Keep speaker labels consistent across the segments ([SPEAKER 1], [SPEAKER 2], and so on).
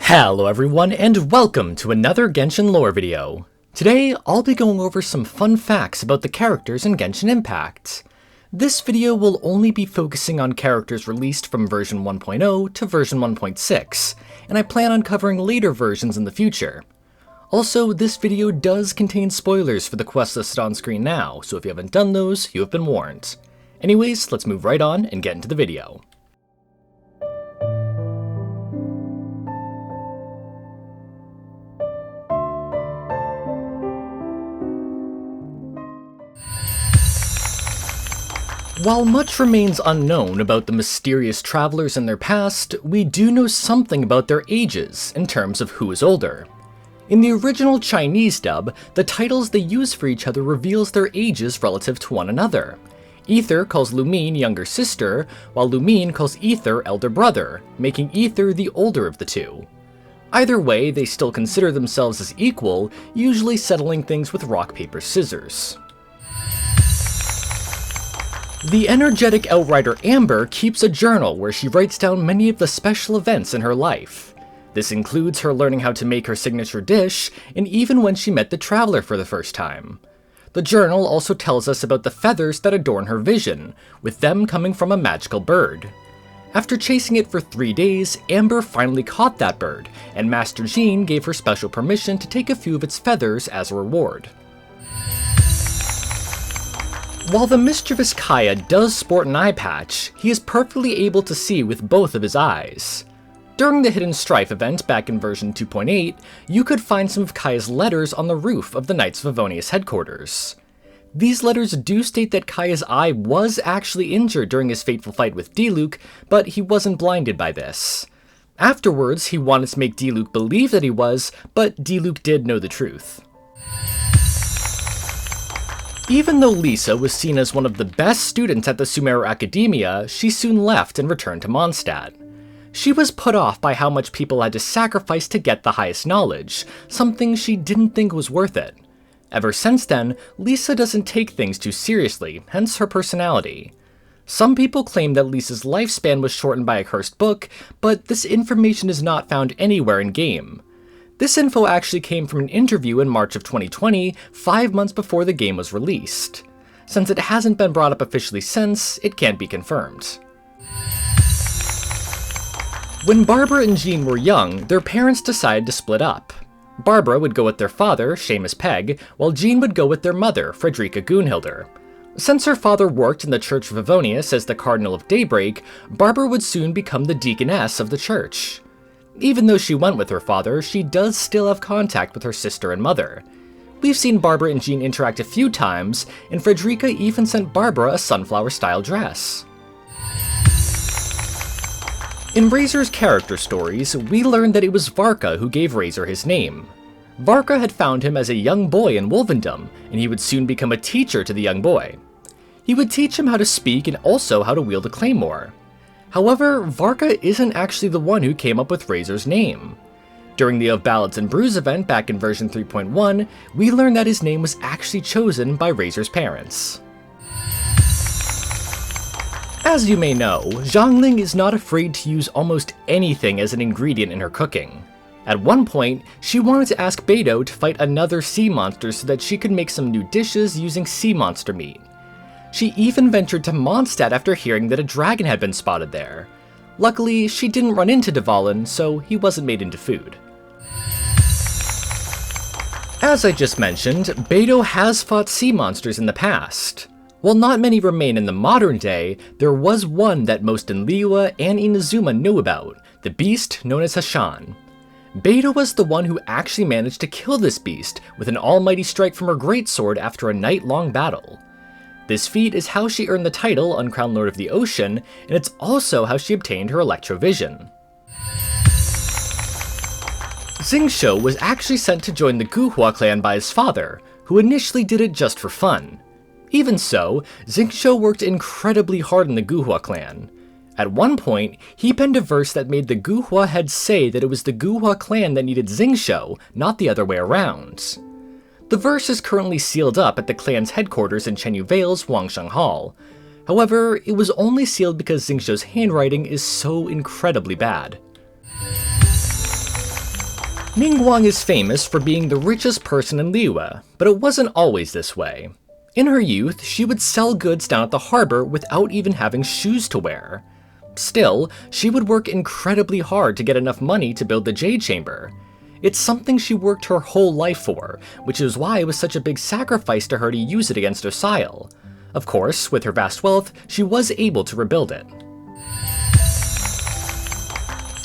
[SPEAKER 1] Hello everyone, and welcome to another Genshin lore video. Today, I'll be going over some fun facts about the characters in Genshin Impact. This video will only be focusing on characters released from version 1.0 to version 1.6, and I plan on covering later versions in the future. Also, this video does contain spoilers for the quests listed on screen now, so if you haven't done those, you have been warned. Anyways, let's move right on and get into the video. While much remains unknown about the mysterious travelers and their past, we do know something about their ages in terms of who is older. In the original Chinese dub, the titles they use for each other reveals their ages relative to one another. Aether calls Lumine younger sister, while Lumine calls Aether elder brother, making Aether the older of the two. Either way, they still consider themselves as equal, usually settling things with rock, paper, scissors. The energetic outrider Amber keeps a journal where she writes down many of the special events in her life. This includes her learning how to make her signature dish, and even when she met the Traveler for the first time. The journal also tells us about the feathers that adorn her vision, with them coming from a magical bird. After chasing it for 3 days, Amber finally caught that bird, and Master Jean gave her special permission to take a few of its feathers as a reward. While the mischievous Kaya does sport an eye patch, he is perfectly able to see with both of his eyes. During the Hidden Strife event back in version 2.8, you could find some of Kaya's letters on the roof of the Knights of Favonius headquarters. These letters do state that Kaya's eye was actually injured during his fateful fight with Diluc, but he wasn't blinded by this. Afterwards, he wanted to make Diluc believe that he was, but Diluc did know the truth. Even though Lisa was seen as one of the best students at the Sumeru Academia, she soon left and returned to Mondstadt. She was put off by how much people had to sacrifice to get the highest knowledge, something she didn't think was worth it. Ever since then, Lisa doesn't take things too seriously, hence her personality. Some people claim that Lisa's lifespan was shortened by a cursed book, but this information is not found anywhere in-game. This info actually came from an interview in March of 2020, 5 months before the game was released. Since it hasn't been brought up officially since, it can't be confirmed. When Barbara and Jean were young, their parents decided to split up. Barbara would go with their father, Seamus Pegg, while Jean would go with their mother, Frederica Gunhilder. Since her father worked in the Church of Favonius as the Cardinal of Daybreak, Barbara would soon become the deaconess of the church. Even though she went with her father, she does still have contact with her sister and mother. We've seen Barbara and Jean interact a few times, and Frederica even sent Barbara a sunflower-style dress. In Razor's character stories, we learned that it was Varka who gave Razor his name. Varka had found him as a young boy in Wolvendom, and he would soon become a teacher to the young boy. He would teach him how to speak and also how to wield a claymore. However, Varka isn't actually the one who came up with Razor's name. During the Of Ballads and Brews event back in version 3.1, we learned that his name was actually chosen by Razor's parents. As you may know, Xiangling is not afraid to use almost anything as an ingredient in her cooking. At one point, she wanted to ask Beidou to fight another sea monster so that she could make some new dishes using sea monster meat. She even ventured to Mondstadt after hearing that a dragon had been spotted there. Luckily, she didn't run into Dvalin, so he wasn't made into food. As I just mentioned, Beidou has fought sea monsters in the past. While not many remain in the modern day, there was one that most in Liyue and Inazuma knew about, the beast known as Hashan. Beidou was the one who actually managed to kill this beast with an almighty strike from her greatsword after a night-long battle. This feat is how she earned the title Uncrowned Lord of the Ocean, and it's also how she obtained her Electrovision. Xingqiu was actually sent to join the Guhua clan by his father, who initially did it just for fun. Even so, Xingqiu worked incredibly hard in the Guhua clan. At one point, he penned a verse that made the Guhua heads say that it was the Guhua clan that needed Xingqiu, not the other way around. The verse is currently sealed up at the clan's headquarters in Chenyu Vale's Wangsheng Hall. However, it was only sealed because Xingqiu's handwriting is so incredibly bad. Ningguang is famous for being the richest person in Liyue, but it wasn't always this way. In her youth, she would sell goods down at the harbor without even having shoes to wear. Still, she would work incredibly hard to get enough money to build the Jade Chamber. It's something she worked her whole life for, which is why it was such a big sacrifice to her to use it against Osial. Of course, with her vast wealth, she was able to rebuild it.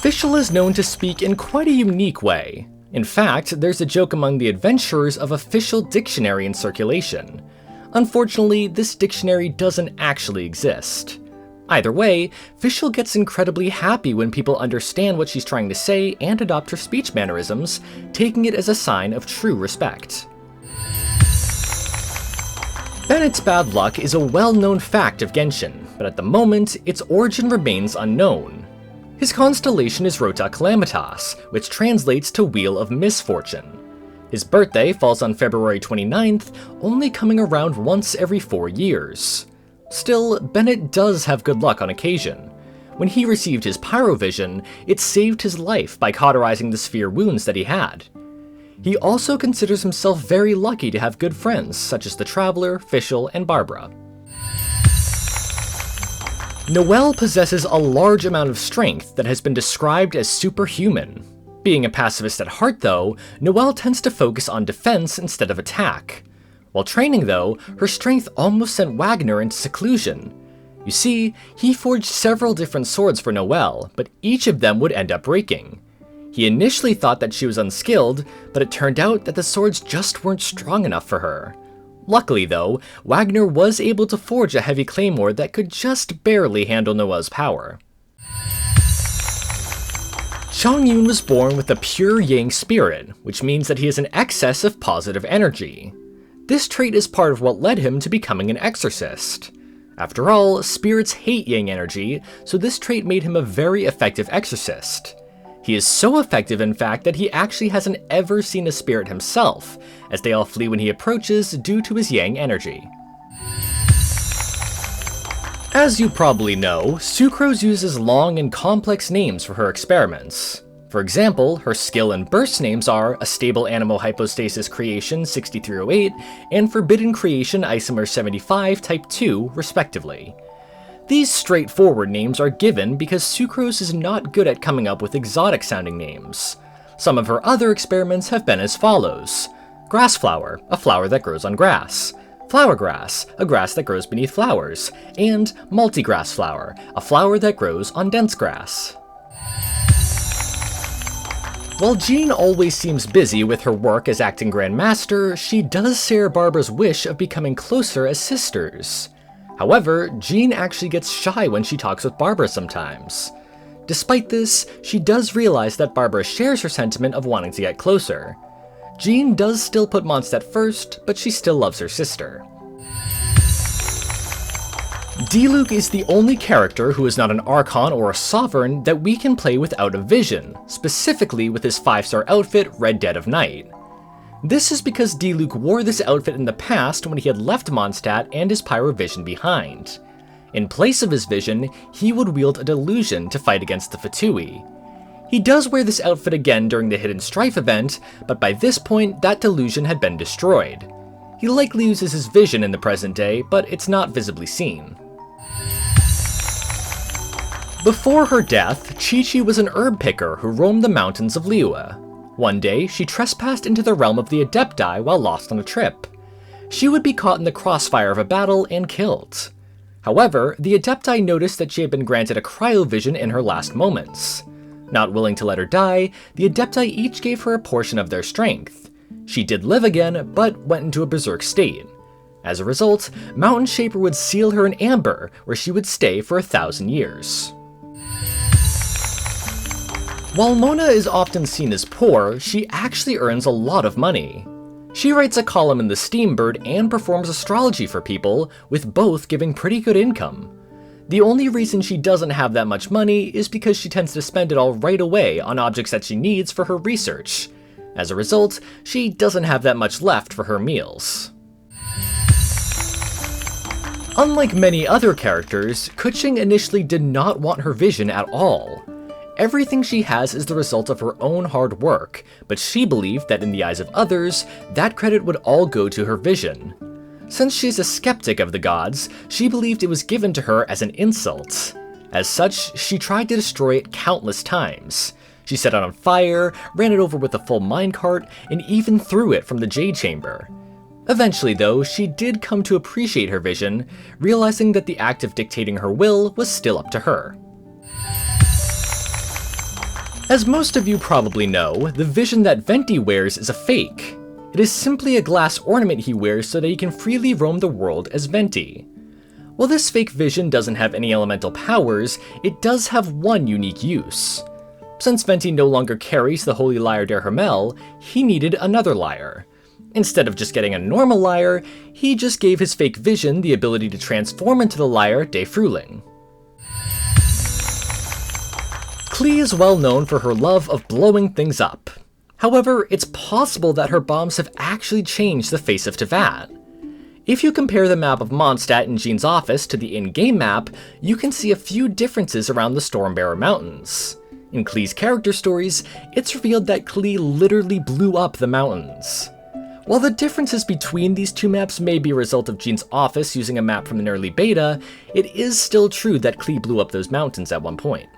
[SPEAKER 1] Fischl is known to speak in quite a unique way. In fact, there's a joke among the adventurers of a Fischl dictionary in circulation. Unfortunately, this dictionary doesn't actually exist. Either way, Fischl gets incredibly happy when people understand what she's trying to say and adopt her speech mannerisms, taking it as a sign of true respect. Bennett's bad luck is a well-known fact of Genshin, but at the moment, its origin remains unknown. His constellation is Rota Calamitas, which translates to Wheel of Misfortune. His birthday falls on February 29th, only coming around once every 4 years. Still, Bennett does have good luck on occasion. When he received his Pyrovision, it saved his life by cauterizing the sphere wounds that he had. He also considers himself very lucky to have good friends, such as the Traveler, Fischl, and Barbara. Noelle possesses a large amount of strength that has been described as superhuman. Being a pacifist at heart though, Noelle tends to focus on defense instead of attack. While training though, her strength almost sent Wagner into seclusion. You see, he forged several different swords for Noelle, but each of them would end up breaking. He initially thought that she was unskilled, but it turned out that the swords just weren't strong enough for her. Luckily though, Wagner was able to forge a heavy claymore that could just barely handle Noelle's power. Chongyun was born with a pure Yang spirit, which means that he has an excess of positive energy. This trait is part of what led him to becoming an exorcist. After all, spirits hate Yang energy, so this trait made him a very effective exorcist. He is so effective in fact that he actually hasn't ever seen a spirit himself, as they all flee when he approaches due to his Yang energy. As you probably know, Sucrose uses long and complex names for her experiments. For example, her skill and burst names are A Stable Animal Hypostasis Creation 6308 and Forbidden Creation Isomer 75 Type 2, respectively. These straightforward names are given because Sucrose is not good at coming up with exotic-sounding names. Some of her other experiments have been as follows: Grassflower, a flower that grows on grass; Flower grass, a grass that grows beneath flowers; and Multigrass flower, a flower that grows on dense grass. While Jean always seems busy with her work as acting Grand Master, she does share Barbara's wish of becoming closer as sisters. However, Jean actually gets shy when she talks with Barbara sometimes. Despite this, she does realize that Barbara shares her sentiment of wanting to get closer. Jean does still put Mondstadt first, but she still loves her sister. Diluc is the only character who is not an Archon or a Sovereign that we can play without a vision, specifically with his 5-star outfit, Red Dead of Night. This is because Diluc wore this outfit in the past when he had left Mondstadt and his Pyrovision behind. In place of his vision, he would wield a delusion to fight against the Fatui. He does wear this outfit again during the Hidden Strife event, but by this point that delusion had been destroyed. He likely uses his vision in the present day, but it's not visibly seen. Before her death, Chi-Chi was an herb picker who roamed the mountains of Liyue. One day, she trespassed into the realm of the Adepti while lost on a trip. She would be caught in the crossfire of a battle and killed. However, the Adepti noticed that she had been granted a cryovision in her last moments. Not willing to let her die, the Adepti each gave her a portion of their strength. She did live again, but went into a berserk state. As a result, Mountain Shaper would seal her in amber, where she would stay for 1,000 years. While Mona is often seen as poor, she actually earns a lot of money. She writes a column in the Steambird and performs astrology for people, with both giving pretty good income. The only reason she doesn't have that much money is because she tends to spend it all right away on objects that she needs for her research. As a result, she doesn't have that much left for her meals. Unlike many other characters, Keqing initially did not want her vision at all. everything she has is the result of her own hard work, but she believed that in the eyes of others, that credit would all go to her vision. Since she's a skeptic of the gods, she believed it was given to her as an insult. As such, she tried to destroy it countless times. She set it on fire, ran it over with a full minecart, and even threw it from the Jade Chamber. Eventually though, she did come to appreciate her vision, realizing that the act of dictating her will was still up to her. As most of you probably know, the vision that Venti wears is a fake. It is simply a glass ornament he wears so that he can freely roam the world as Venti. While this fake vision doesn't have any elemental powers, it does have one unique use. Since Venti no longer carries the Holy Lyre de Hermel, he needed another lyre. Instead of just getting a normal lyre, he just gave his fake vision the ability to transform into the lyre de Fruling. Klee is well known for her love of blowing things up. However, it's possible that her bombs have actually changed the face of Teyvat. If you compare the map of Mondstadt in Jean's office to the in-game map, you can see a few differences around the Stormbearer Mountains. In Klee's character stories, it's revealed that Klee literally blew up the mountains. While the differences between these two maps may be a result of Jean's office using a map from an early beta, it is still true that Klee blew up those mountains at one point.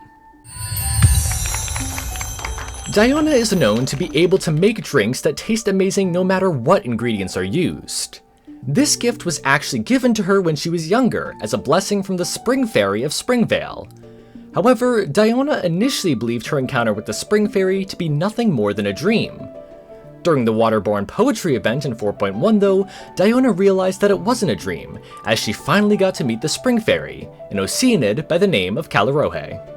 [SPEAKER 1] Diona is known to be able to make drinks that taste amazing no matter what ingredients are used. This gift was actually given to her when she was younger as a blessing from the Spring Fairy of Springvale. However, Diona initially believed her encounter with the Spring Fairy to be nothing more than a dream. During the Waterborne Poetry event in 4.1 though, Diona realized that it wasn't a dream, as she finally got to meet the Spring Fairy, an Oceanid by the name of Callirrhoe.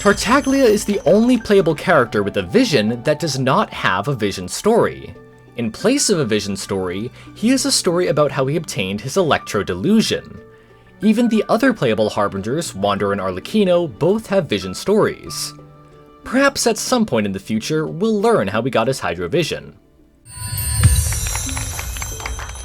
[SPEAKER 1] Tartaglia is the only playable character with a vision that does not have a vision story. In place of a vision story, he has a story about how he obtained his Electro Delusion. Even the other playable Harbingers, Wander and Arlecchino, both have vision stories. Perhaps at some point in the future, we'll learn how he got his Hydrovision.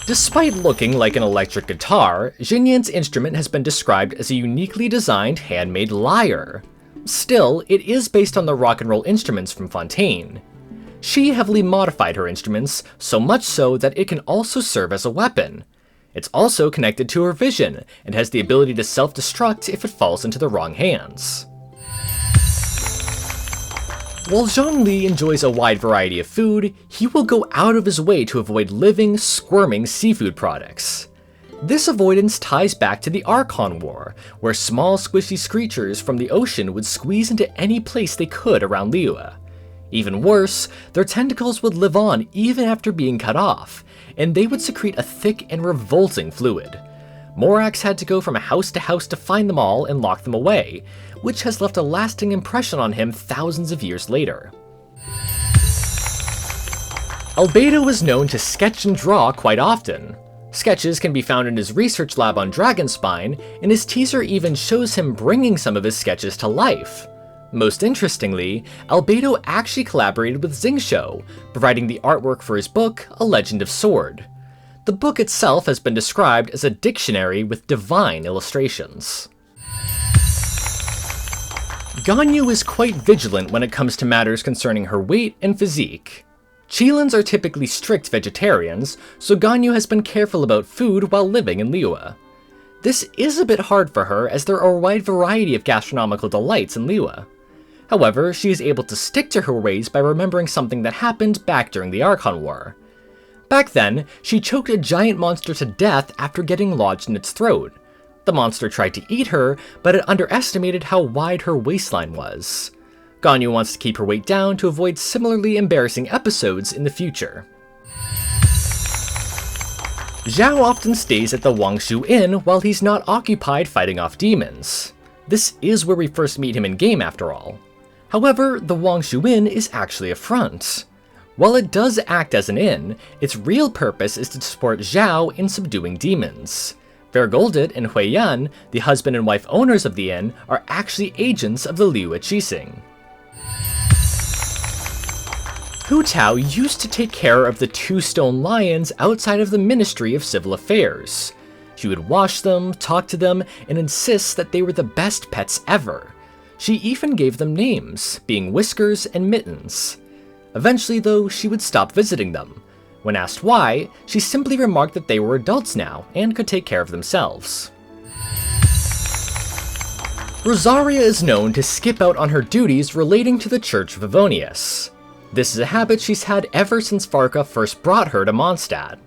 [SPEAKER 1] Despite looking like an electric guitar, Xinyan's instrument has been described as a uniquely designed handmade lyre. Still, it is based on the rock and roll instruments from Fontaine. She heavily modified her instruments, so much so that it can also serve as a weapon. It's also connected to her vision, and has the ability to self-destruct if it falls into the wrong hands. While Zhongli enjoys a wide variety of food, he will go out of his way to avoid living, squirming seafood products. This avoidance ties back to the Archon War, where small squishy creatures from the ocean would squeeze into any place they could around Liyue. Even worse, their tentacles would live on even after being cut off, and they would secrete a thick and revolting fluid. Morax had to go from house to find them all and lock them away, which has left a lasting impression on him thousands of years later. Albedo is known to sketch and draw quite often. Sketches can be found in his research lab on Dragonspine, and his teaser even shows him bringing some of his sketches to life. Most interestingly, Albedo actually collaborated with Xingqiu, providing the artwork for his book, A Legend of Sword. The book itself has been described as a dictionary with divine illustrations. Ganyu is quite vigilant when it comes to matters concerning her weight and physique. Qilins are typically strict vegetarians, so Ganyu has been careful about food while living in Liyue. This is a bit hard for her as there are a wide variety of gastronomical delights in Liyue. However, she is able to stick to her ways by remembering something that happened back during the Archon War. Back then, she choked a giant monster to death after getting lodged in its throat. The monster tried to eat her, but it underestimated how wide her waistline was. Ganyu wants to keep her weight down to avoid similarly embarrassing episodes in the future. Zhao often stays at the Wangshu Inn while he's not occupied fighting off demons. This is where we first meet him in game after all. However, the Wangshu Inn is actually a front. While it does act as an inn, its real purpose is to support Zhao in subduing demons. Vergoldit and Huiyan, the husband and wife owners of the inn, are actually agents of the Liyue Qixing. Hu Tao used to take care of the two stone lions outside of the Ministry of Civil Affairs. She would wash them, talk to them, and insist that they were the best pets ever. She even gave them names, being Whiskers and Mittens. Eventually, though, she would stop visiting them. When asked why, she simply remarked that they were adults now and could take care of themselves. Rosaria is known to skip out on her duties relating to the Church of Favonius. This is a habit she's had ever since Farka first brought her to Mondstadt.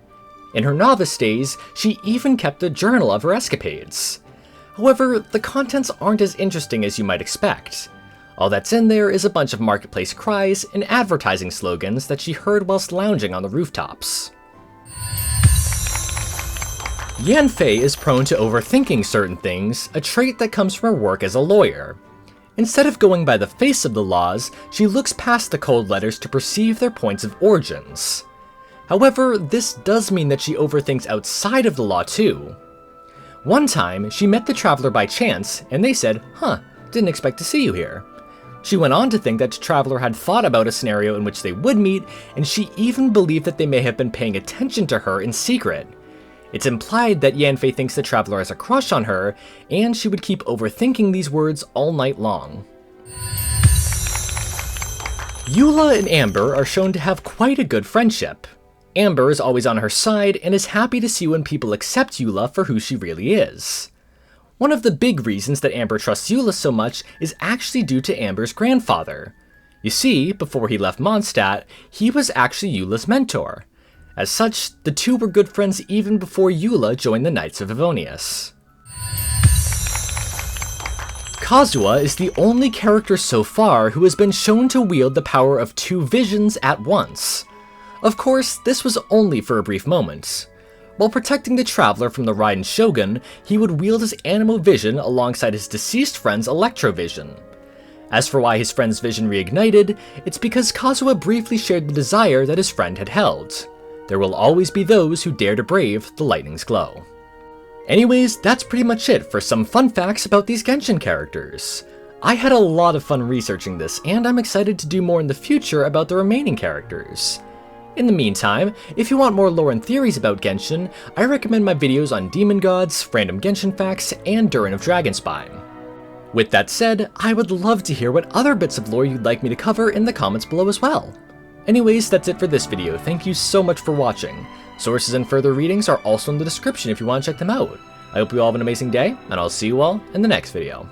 [SPEAKER 1] In her novice days, she even kept a journal of her escapades. However, the contents aren't as interesting as you might expect. All that's in there is a bunch of marketplace cries and advertising slogans that she heard whilst lounging on the rooftops. Yanfei is prone to overthinking certain things, a trait that comes from her work as a lawyer. Instead of going by the face of the laws, she looks past the cold letters to perceive their points of origins. However, this does mean that she overthinks outside of the law too. One time, she met the Traveler by chance, and they said, "Huh, didn't expect to see you here." She went on to think that the Traveler had thought about a scenario in which they would meet, and she even believed that they may have been paying attention to her in secret. It's implied that Yanfei thinks the Traveler has a crush on her, and she would keep overthinking these words all night long. Eula and Amber are shown to have quite a good friendship. Amber is always on her side and is happy to see when people accept Eula for who she really is. One of the big reasons that Amber trusts Eula so much is actually due to Amber's grandfather. You see, before he left Mondstadt, he was actually Eula's mentor. As such, the two were good friends even before Eula joined the Knights of Favonius. Kazuha is the only character so far who has been shown to wield the power of two visions at once. Of course, this was only for a brief moment. While protecting the Traveler from the Raiden Shogun, he would wield his Animo Vision alongside his deceased friend's Electro-Vision. As for why his friend's vision reignited, it's because Kazuha briefly shared the desire that his friend had held. There will always be those who dare to brave the lightning's glow. Anyways, that's pretty much it for some fun facts about these Genshin characters. I had a lot of fun researching this, and I'm excited to do more in the future about the remaining characters. In the meantime, if you want more lore and theories about Genshin, I recommend my videos on Demon Gods, Random Genshin Facts, and Durin of Dragonspine. With that said, I would love to hear what other bits of lore you'd like me to cover in the comments below as well. Anyways, that's it for this video. Thank you so much for watching. Sources and further readings are also in the description if you want to check them out. I hope you all have an amazing day, and I'll see you all in the next video.